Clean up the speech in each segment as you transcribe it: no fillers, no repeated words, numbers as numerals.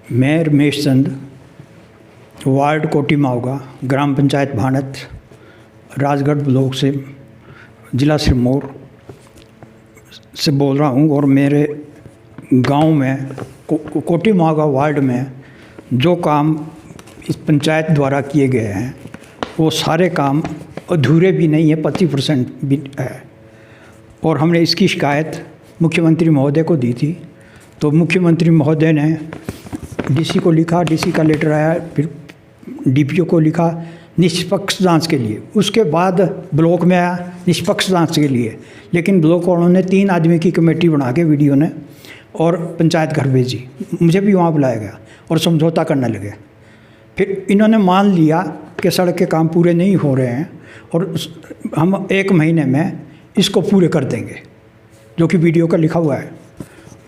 मैं रमेश चंद, वार्ड कोटी मावगा, ग्राम पंचायत भानत, राजगढ़ ब्लॉक से, ज़िला सिरमौर से बोल रहा हूँ। और मेरे गांव में कोटी मावगा वार्ड में जो काम इस पंचायत द्वारा किए गए हैं वो सारे काम अधूरे भी नहीं है, 25% भी है। और हमने इसकी शिकायत मुख्यमंत्री महोदय को दी थी, तो मुख्यमंत्री महोदय ने डीसी को लिखा, डीसी का लेटर आया, फिर डीपीओ को लिखा निष्पक्ष जांच के लिए। उसके बाद ब्लॉक में आया निष्पक्ष जांच के लिए, लेकिन ब्लॉक वालों ने 3 आदमी की कमेटी बना के वीडियो ने और पंचायत घर भेजी। मुझे भी वहाँ बुलाया गया और समझौता करने लगे। फिर इन्होंने मान लिया कि सड़क के काम पूरे नहीं हो रहे हैं और हम 1 महीने में इसको पूरे कर देंगे, जो कि वीडियो का लिखा हुआ है।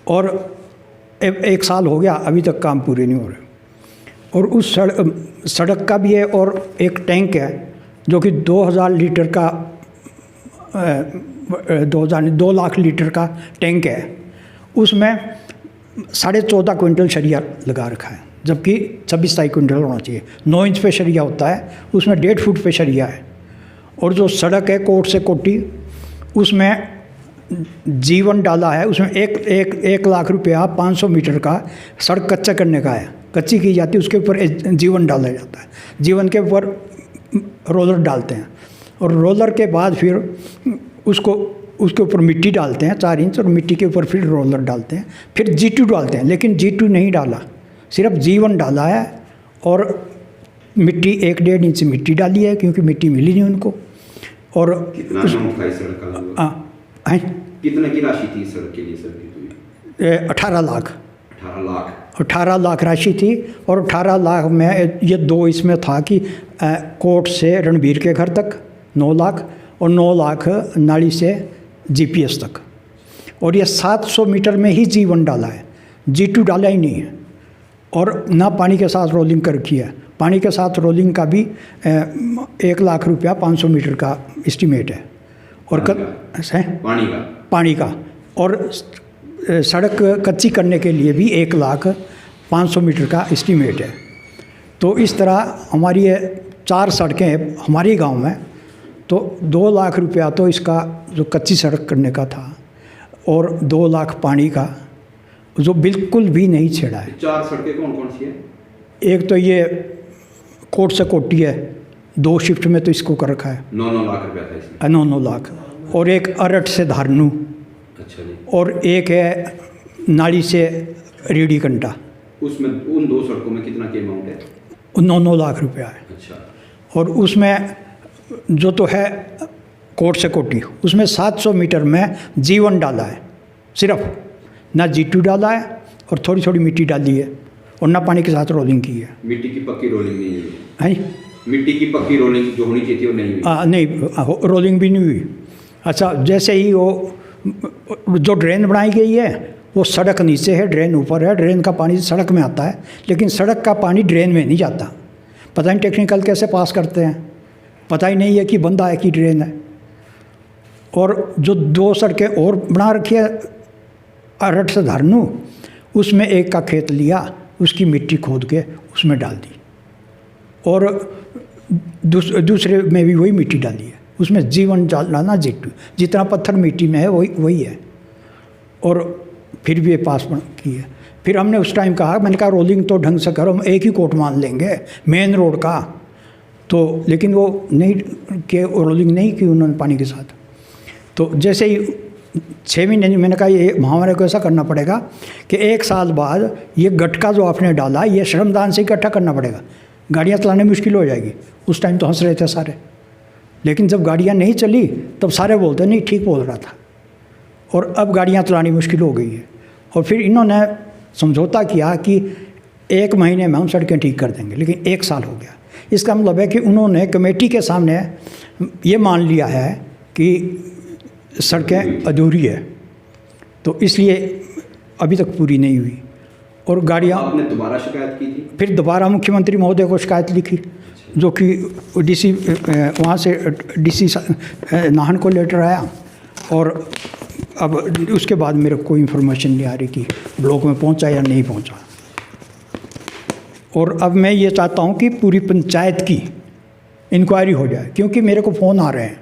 और 1 साल हो गया, अभी तक काम पूरे नहीं हो रहे। और उस सड़क का भी है और एक टैंक है जो कि 2000 लीटर का 2 लाख लीटर का टैंक है। उसमें 14.5 क्विंटल सरिया लगा रखा है, जबकि 26-27 क्विंटल होना चाहिए। 9 इंच पे सरिया होता है, उसमें 1.5 फुट पे सरिया है। और जो सड़क है कोट से कोटी, उसमें जीवन डाला है, उसमें 1 लाख रुपया 500 मीटर का सड़क कच्चा करने का है, कच्ची की जाती है, उसके ऊपर जीवन डाला जाता है। जीवन के ऊपर रोलर डालते हैं और रोलर के बाद फिर उसके ऊपर मिट्टी डालते हैं 4 इंच, और मिट्टी के ऊपर फिर रोलर डालते हैं, फिर G2 डालते हैं। लेकिन G2 नहीं डाला, सिर्फ जीवन डाला है। और मिट्टी 1-1.5 इंच मिट्टी डाली है, क्योंकि मिट्टी मिली नहीं उनको। और कितना कितने की राशि थी सड़क के लिए? सर 18 लाख 18 लाख राशि थी। और 18 लाख में ये 2 इसमें था कि कोर्ट से रणबीर के घर तक 9 लाख, और 9 लाख नाली से GPS तक। और ये 700 मीटर में ही जीवन डाला है, G2 डाला ही नहीं है। और ना पानी के साथ रोलिंग कर रखी है। पानी के साथ रोलिंग का भी 1 लाख रुपया 500 मीटर का एस्टीमेट है। और पानी का और सड़क कच्ची करने के लिए भी 1 लाख 500 मीटर का एस्टीमेट है। तो इस तरह हमारी ये 4 सड़कें हैं हमारे गांव में। तो 2 लाख रुपया तो इसका जो कच्ची सड़क करने का था, और 2 लाख पानी का, जो बिल्कुल भी नहीं छेड़ा है। 4 सड़कें कौन कौन सी है? एक तो ये कोट से कोटी है, 2 शिफ्ट में तो इसको कर रखा है। 9 लाख रुपया था इसमें। 9 लाख। और एक अरट से धारनू। अच्छा जी। और एक है नाली से रेडी कंटा। उसमें उन 2 सड़कों में कितना के अमाउंट है? 9 लाख रुपया है। अच्छा। और उसमें जो तो है कोट से कोटी, उसमें 700 मीटर में जीवन डाला है सिर्फ, ना G2 डाला है और थोड़ी थोड़ी मिट्टी डाली है, और ना पानी के साथ रोलिंग की है। मिट्टी की पक्की रोलिंग नहीं हुई है? मिट्टी की पक्की रोलिंग जो होनी चाहिए थी वो नहीं हुई। नहीं, रोलिंग भी नहीं हुई। अच्छा, जैसे ही वो जो ड्रेन बनाई गई है वो सड़क नीचे है, ड्रेन ऊपर है। ड्रेन का पानी सड़क में आता है, लेकिन सड़क का पानी ड्रेन में नहीं जाता। पता नहीं टेक्निकल कैसे पास करते हैं, पता ही नहीं है कि बंदा है कि ड्रेन है। और जो 2 सड़कें और बना रखी है अरट से धारनू, उसमें एक का खेत लिया, उसकी मिट्टी खोद के उसमें डाल दी, और दूसरे में भी वही मिट्टी डाली है। उसमें जीवन डालना G2, जितना पत्थर मिट्टी में है वही है। और फिर भी ये पास की है। फिर हमने उस टाइम कहा, मैंने कहा रोलिंग तो ढंग से करो, हम एक ही कोट मान लेंगे मेन रोड का। तो लेकिन वो नहीं कि रोलिंग नहीं की उन्होंने पानी के साथ। तो जैसे ही 6 महीने, मैंने कहा ये हमारे को ऐसा करना पड़ेगा कि 1 साल बाद ये गटका जो आपने डाला ये श्रमदान से इकट्ठा करना पड़ेगा, गाड़ियाँ चलाने में मुश्किल हो जाएगी। उस टाइम तो हंस रहे थे सारे, लेकिन जब गाड़ियाँ नहीं चली तब सारे बोलते नहीं ठीक बोल रहा था। और अब गाड़ियाँ चलानी मुश्किल हो गई है। और फिर इन्होंने समझौता किया कि 1 महीने में हम सड़कें ठीक कर देंगे, लेकिन 1 साल हो गया। इसका मतलब है कि उन्होंने कमेटी के सामने ये मान लिया है कि सड़कें अधूरी है, तो इसलिए अभी तक पूरी नहीं हुई। और गाड़ियाँ, आपने दोबारा शिकायत की थी? फिर दोबारा मुख्यमंत्री महोदय को शिकायत लिखी, जो कि डीसी वहाँ से डीसी नाहन को लेटर आया। और अब उसके बाद मेरे को कोई इन्फॉर्मेशन नहीं आ रही कि ब्लॉक में पहुंचा या नहीं पहुंचा। और अब मैं ये चाहता हूँ कि पूरी पंचायत की इंक्वायरी हो जाए, क्योंकि मेरे को फ़ोन आ रहे हैं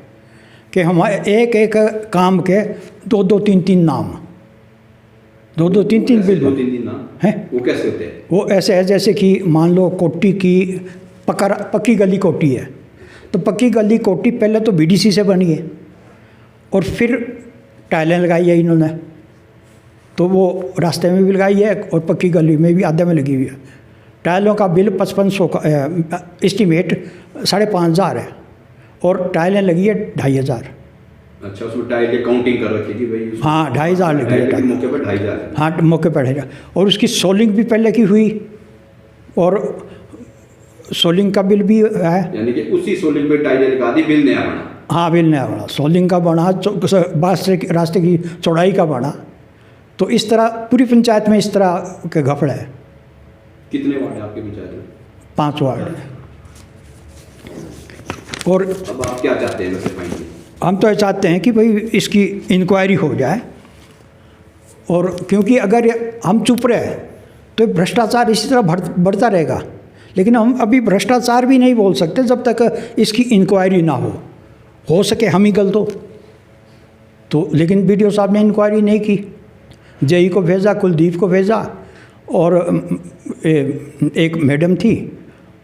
कि हमारे एक एक काम के 2-2-3-3 नाम, 2-2-3-3 बिल 2-3 ना हैं। वो कैसे होते हैं? वो ऐसे है जैसे कि मान लो कोटी की पक्की गली कोटी है, तो पक्की गली कोटी पहले तो बीडीसी से बनी है और फिर टाइलें लगाई है इन्होंने, तो वो रास्ते में भी लगाई है और पक्की गली में भी आधे में लगी हुई है। टाइलों का बिल 5500 का एस्टीमेट 5,500 है और टाइलें लगी है 2,500। अच्छा, उसमें टाइल की काउंटिंग कर रखी थी भाई? हाँ 2,500 लगी है टाइल के टाइल। मौके पर 2,500। हाँ मौके पर है, और उसकी सोलिंग भी पहले की हुई और सोलिंग का बिल भी है। यानी कि उसी सोलिंग पे टाइल लगा दी, बिल नया बना? हाँ बिल नया बना, सोलिंग का बना, रास्ते की चौड़ाई का बना। तो इस तरह पूरी पंचायत में इस तरह के घपड़ है। कितने वार्ड है आपके पंचायत में? 5 वार्ड है। और अब आप क्या चाहते हैं वैसे फाइनली? हम तो ये चाहते हैं कि भाई इसकी इंक्वायरी हो जाए, और क्योंकि अगर हम चुप रहे तो भ्रष्टाचार इसी तरह बढ़ता रहेगा। लेकिन हम अभी भ्रष्टाचार भी नहीं बोल सकते जब तक इसकी इंक्वायरी ना हो सके हम ही गलत हो तो। लेकिन बीडीओ साहब ने इंक्वायरी नहीं की, जेई को भेजा, कुलदीप को भेजा, और एक मैडम थी,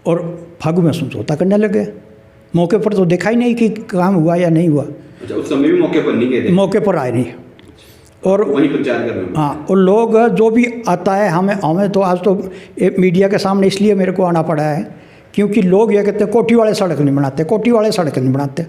और फागू में समझौता करने लगे। मौके पर तो देखा ही नहीं कि काम हुआ या नहीं हुआ। अच्छा, उस समय भी मौके पर नहीं गए थे? मौके पर आए नहीं। और वहीं पंचायत कर रहे हैं? हाँ, और लोग जो भी आता है हमें तो आज तो मीडिया के सामने इसलिए मेरे को आना पड़ा है क्योंकि लोग ये कहते हैं कोठी वाले सड़क नहीं बनाते, कोठी वाले सड़क नहीं बनाते।